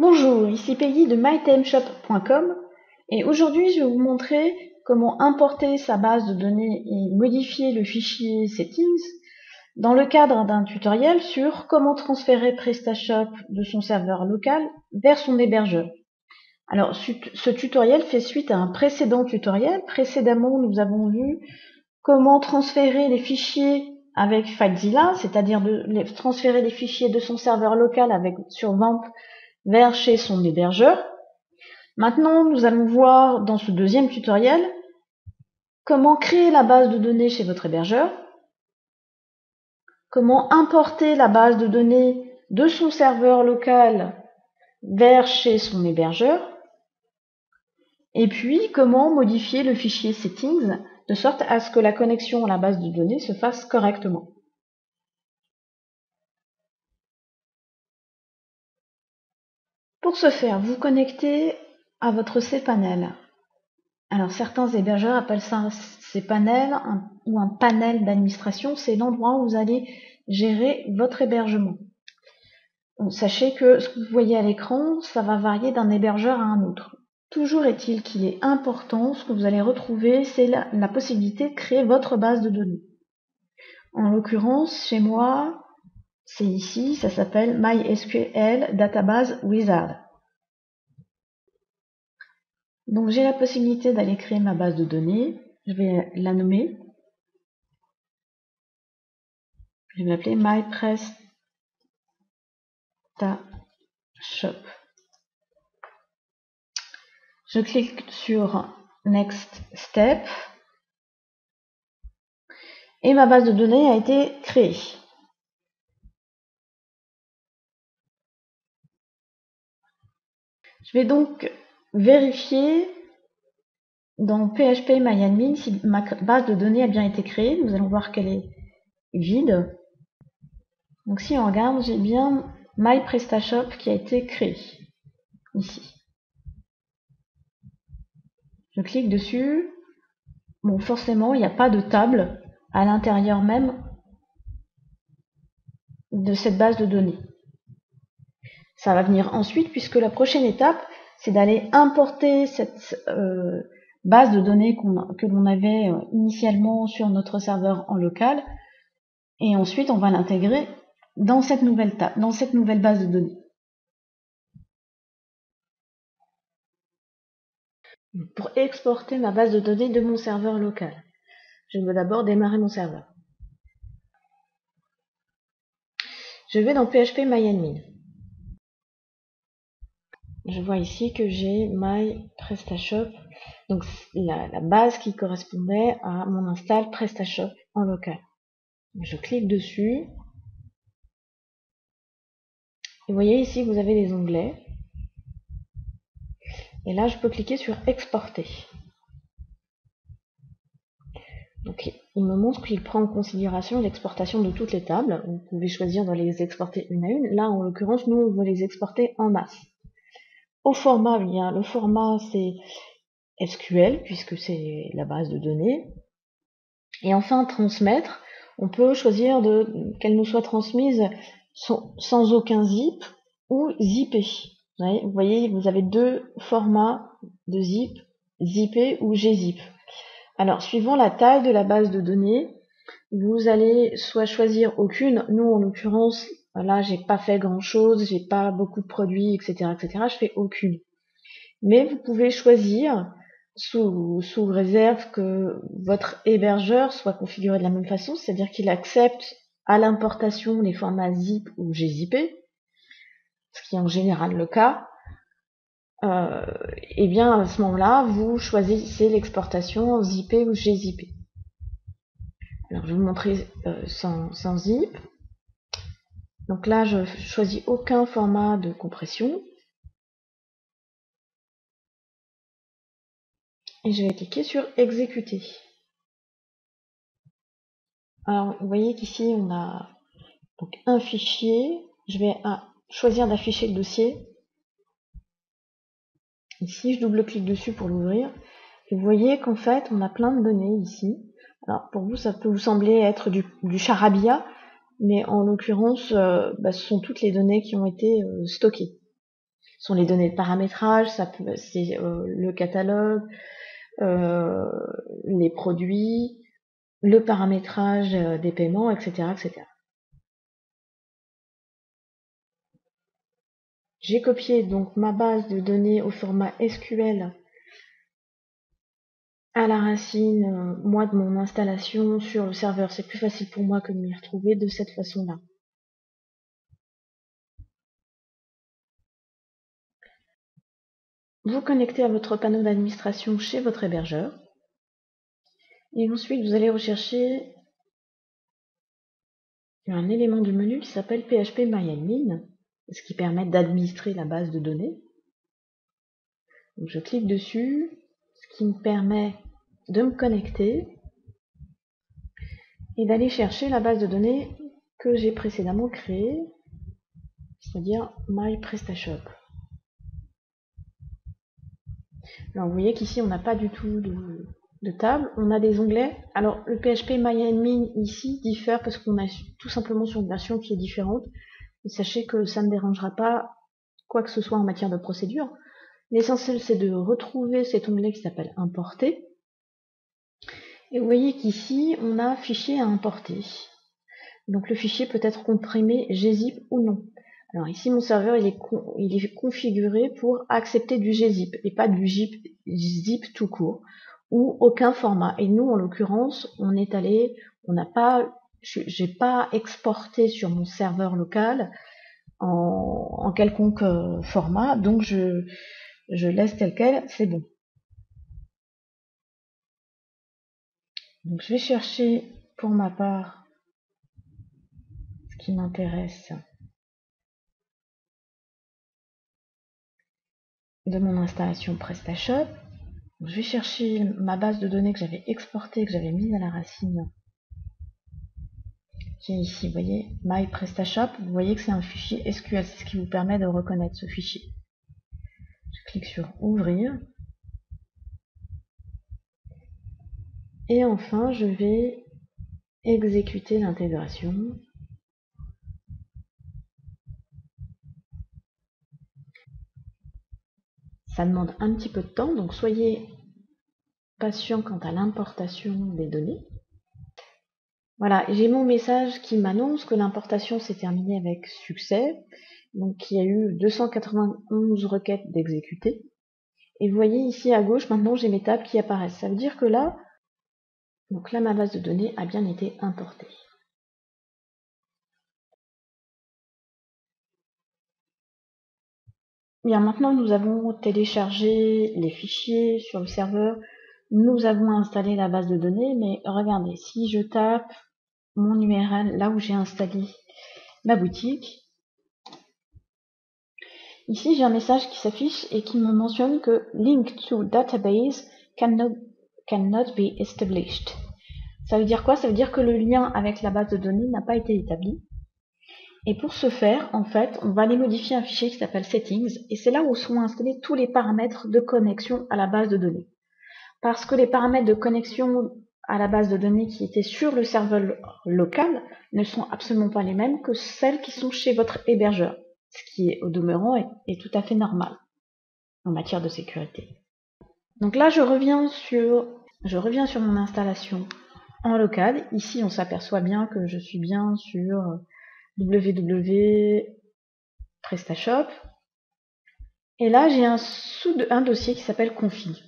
Bonjour, ici Peggy de mytimeshop.com et aujourd'hui je vais vous montrer comment importer sa base de données et modifier le fichier settings dans le cadre d'un tutoriel sur comment transférer PrestaShop de son serveur local vers son hébergeur. Alors ce tutoriel fait suite à un précédent tutoriel. Précédemment nous avons vu comment transférer les fichiers avec FileZilla, c'est-à-dire transférer les fichiers de son serveur local sur VAMP vers chez son hébergeur. Maintenant, nous allons voir dans ce deuxième tutoriel comment créer la base de données chez votre hébergeur, comment importer la base de données de son serveur local vers chez son hébergeur, et puis comment modifier le fichier settings de sorte à ce que la connexion à la base de données se fasse correctement. Pour ce faire, vous connectez à votre cPanel. Alors certains hébergeurs appellent ça cPanel ou un panel d'administration. C'est l'endroit où vous allez gérer votre hébergement. Donc, sachez que ce que vous voyez à l'écran, ça va varier d'un hébergeur à un autre. Toujours est-il qu'il est important, ce que vous allez retrouver, c'est la possibilité de créer votre base de données. En l'occurrence, chez moi, c'est ici, ça s'appelle MySQL Database Wizard. Donc j'ai la possibilité d'aller créer ma base de données. Je vais la nommer. Je vais l'appeler MyPrestaShop. Je clique sur Next Step. Et ma base de données a été créée. Je vais donc vérifier dans PHPMyAdmin si ma base de données a bien été créée. Nous allons voir qu'elle est vide. Donc si on regarde, j'ai bien MyPrestaShop qui a été créé ici. Je clique dessus. Bon, forcément, il n'y a pas de table à l'intérieur même de cette base de données. Ça va venir ensuite puisque la prochaine étape, c'est d'aller importer cette base de données que l'on avait initialement sur notre serveur en local, et ensuite on va l'intégrer dans cette nouvelle base de données. Pour exporter ma base de données de mon serveur local, je veux d'abord démarrer mon serveur. Je vais dans PHPMyAdmin. Je vois ici que j'ai MyPrestaShop, donc la base qui correspondait à mon install PrestaShop en local. Je clique dessus. Et vous voyez ici, vous avez les onglets. Et là, je peux cliquer sur Exporter. Donc, il me montre qu'il prend en considération l'exportation de toutes les tables. Vous pouvez choisir de les exporter une à une. Là, en l'occurrence, nous, on veut les exporter en masse. Au format, bien, le format, c'est SQL, puisque c'est la base de données. Et enfin, transmettre, on peut choisir qu'elle nous soit transmise sans aucun zip ou zippé. Vous voyez, vous avez deux formats de zip, zippé ou gzip. Alors, suivant la taille de la base de données, vous allez soit choisir aucune. Nous, en l'occurrence, là, j'ai pas fait grand chose, j'ai pas beaucoup de produits, etc., etc. Je fais aucune. Mais vous pouvez choisir sous réserve que votre hébergeur soit configuré de la même façon, c'est-à-dire qu'il accepte à l'importation les formats zip ou gzippé, ce qui est en général le cas. Et bien à ce moment-là, vous choisissez l'exportation en zippé ou gzippé. Alors je vais vous montrer sans zip. Donc là, je choisis aucun format de compression. Et je vais cliquer sur exécuter. Alors vous voyez qu'ici on a donc un fichier. Je vais choisir d'afficher le dossier. Ici, je double-clique dessus pour l'ouvrir. Et vous voyez qu'en fait, on a plein de données ici. Alors pour vous, ça peut vous sembler être du charabia, mais en l'occurrence, ce sont toutes les données qui ont été stockées. sont les données de paramétrage, c'est le catalogue, les produits, le paramétrage des paiements, etc., etc. J'ai copié donc ma base de données au format SQL à la racine, moi, de mon installation sur le serveur. C'est plus facile pour moi que de m'y retrouver de cette façon-là. Vous connectez à votre panneau d'administration chez votre hébergeur. Et ensuite, vous allez rechercher un élément du menu qui s'appelle phpMyAdmin, ce qui permet d'administrer la base de données. Donc je clique dessus, ce qui me permet de me connecter et d'aller chercher la base de données que j'ai précédemment créée, c'est-à-dire MyPrestaShop. Alors vous voyez qu'ici on n'a pas du tout de table, on a des onglets. Alors le phpMyAdmin ici diffère parce qu'on est tout simplement sur une version qui est différente. Et sachez que ça ne dérangera pas quoi que ce soit en matière de procédure. L'essentiel c'est de retrouver cet onglet qui s'appelle Importer. Et vous voyez qu'ici on a fichier à importer. Donc le fichier peut être comprimé gzip ou non. Alors ici mon serveur il est configuré pour accepter du gzip et pas du zip tout court ou aucun format. Et nous en l'occurrence j'ai pas exporté sur mon serveur local en quelconque format, donc je laisse tel quel, c'est bon. Donc je vais chercher pour ma part ce qui m'intéresse de mon installation PrestaShop. Donc, je vais chercher ma base de données que j'avais exportée, que j'avais mise à la racine, qui est ici, vous voyez, MyPrestaShop. Vous voyez que c'est un fichier SQL, c'est ce qui vous permet de reconnaître ce fichier. Je clique sur Ouvrir. Et enfin, je vais exécuter l'intégration. Ça demande un petit peu de temps, donc soyez patient quant à l'importation des données. Voilà, j'ai mon message qui m'annonce que l'importation s'est terminée avec succès. Donc il y a eu 291 requêtes d'exécuter. Et vous voyez ici à gauche, maintenant j'ai mes tables qui apparaissent. Ça veut dire que là, ma base de données a bien été importée. Bien, maintenant nous avons téléchargé les fichiers sur le serveur. Nous avons installé la base de données, mais regardez, si je tape mon URL là où j'ai installé ma boutique, ici j'ai un message qui s'affiche et qui me mentionne que link to database cannot be established. Ça veut dire quoi? Ça veut dire que le lien avec la base de données n'a pas été établi. Et pour ce faire, en fait, on va aller modifier un fichier qui s'appelle settings, et c'est là où sont installés tous les paramètres de connexion à la base de données. Parce que les paramètres de connexion à la base de données qui étaient sur le serveur local ne sont absolument pas les mêmes que celles qui sont chez votre hébergeur, ce qui est au demeurant est tout à fait normal en matière de sécurité. Donc là, je reviens sur mon installation en local. Ici, on s'aperçoit bien que je suis bien sur www.prestashop. Et là, j'ai un dossier qui s'appelle config.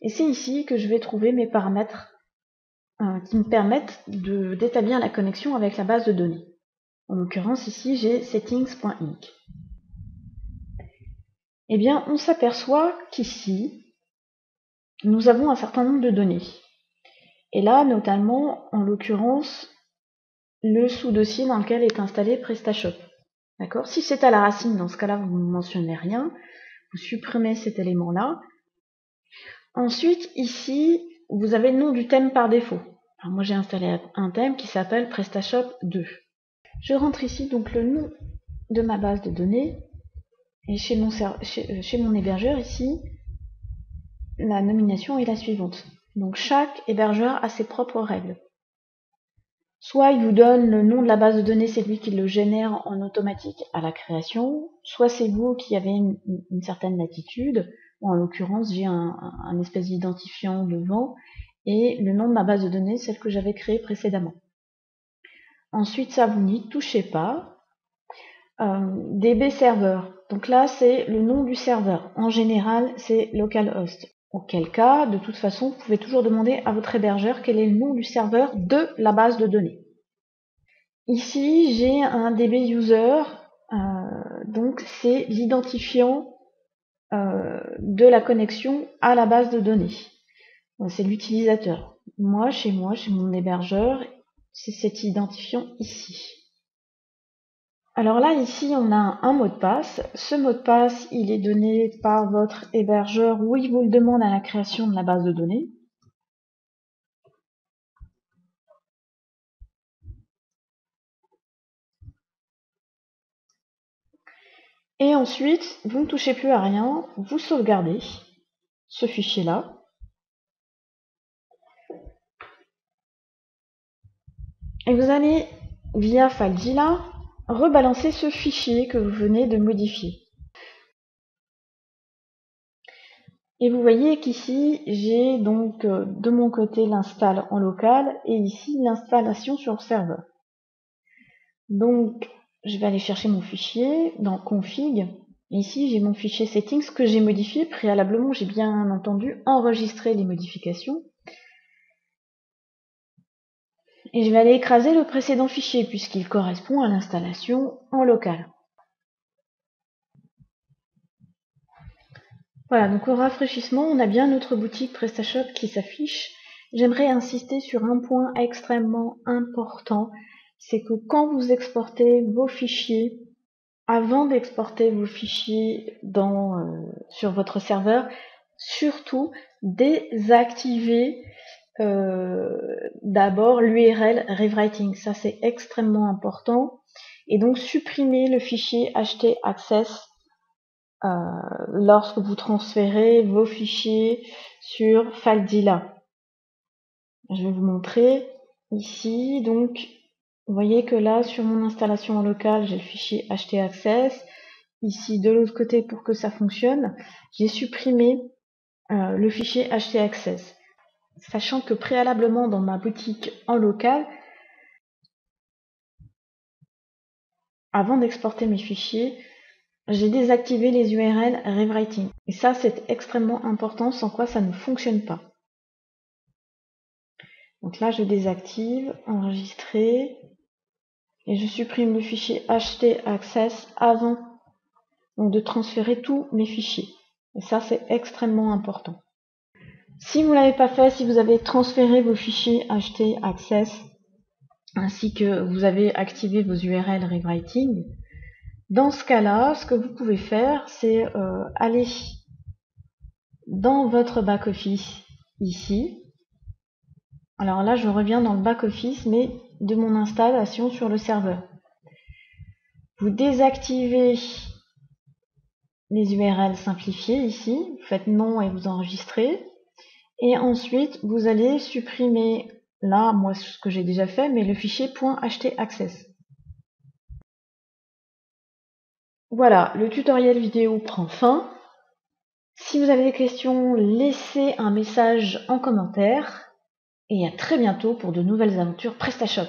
Et c'est ici que je vais trouver mes paramètres qui me permettent d'établir la connexion avec la base de données. En l'occurrence, ici, j'ai settings.inc. Eh bien, on s'aperçoit qu'ici, nous avons un certain nombre de données. Et là, notamment, en l'occurrence, le sous-dossier dans lequel est installé PrestaShop. D'accord? Si c'est à la racine, dans ce cas-là, vous ne mentionnez rien. Vous supprimez cet élément-là. Ensuite, ici, vous avez le nom du thème par défaut. Alors moi, j'ai installé un thème qui s'appelle PrestaShop 2. Je rentre ici donc le nom de ma base de données. Et chez mon hébergeur, ici, la nomination est la suivante. Donc chaque hébergeur a ses propres règles. Soit il vous donne le nom de la base de données, c'est lui qui le génère en automatique à la création, soit c'est vous qui avez une certaine latitude. En l'occurrence, j'ai un espèce d'identifiant devant et le nom de ma base de données, celle que j'avais créée précédemment. Ensuite, ça, vous n'y touchez pas. DB serveur. Donc là, c'est le nom du serveur. En général, c'est localhost. Auquel cas, de toute façon, vous pouvez toujours demander à votre hébergeur quel est le nom du serveur de la base de données. Ici, j'ai un DB user, donc c'est l'identifiant de la connexion à la base de données. C'est l'utilisateur. Moi, chez mon hébergeur, c'est cet identifiant ici. Alors là, ici, on a un mot de passe. Ce mot de passe, il est donné par votre hébergeur ou il vous le demande à la création de la base de données. Et ensuite, vous ne touchez plus à rien, vous sauvegardez ce fichier-là. Et vous allez, via FileZilla, rebalancer ce fichier que vous venez de modifier. Et vous voyez qu'ici, j'ai donc de mon côté l'install en local et ici l'installation sur le serveur. Donc, je vais aller chercher mon fichier dans config. Et ici, j'ai mon fichier settings que j'ai modifié préalablement. J'ai bien entendu enregistré les modifications. Et je vais aller écraser le précédent fichier puisqu'il correspond à l'installation en local. Voilà, donc au rafraîchissement, on a bien notre boutique PrestaShop qui s'affiche. J'aimerais insister sur un point extrêmement important, c'est que quand vous exportez vos fichiers, avant d'exporter vos fichiers sur votre serveur, surtout désactivez d'abord l'URL rewriting. Ça, c'est extrêmement important. Et donc, supprimez le fichier htaccess lorsque vous transférez vos fichiers sur FileZilla. Je vais vous montrer ici. Donc, vous voyez que là, sur mon installation en local, j'ai le fichier htaccess. Ici, de l'autre côté, pour que ça fonctionne, j'ai supprimé le fichier htaccess. Sachant que préalablement, dans ma boutique en local, avant d'exporter mes fichiers, j'ai désactivé les URL rewriting. Et ça, c'est extrêmement important, sans quoi ça ne fonctionne pas. Donc là, je désactive, enregistrer, et je supprime le fichier htaccess avant donc, de transférer tous mes fichiers. Et ça, c'est extrêmement important. Si vous ne l'avez pas fait, si vous avez transféré vos fichiers htaccess, ainsi que vous avez activé vos URL rewriting, dans ce cas-là, ce que vous pouvez faire, c'est aller dans votre back-office ici. Alors là, je reviens dans le back-office, mais de mon installation sur le serveur. Vous désactivez les URL simplifiées ici, vous faites non et vous enregistrez. Et ensuite, vous allez supprimer, là, moi, ce que j'ai déjà fait, mais le fichier .htaccess. Voilà, le tutoriel vidéo prend fin. Si vous avez des questions, laissez un message en commentaire. Et à très bientôt pour de nouvelles aventures PrestaShop.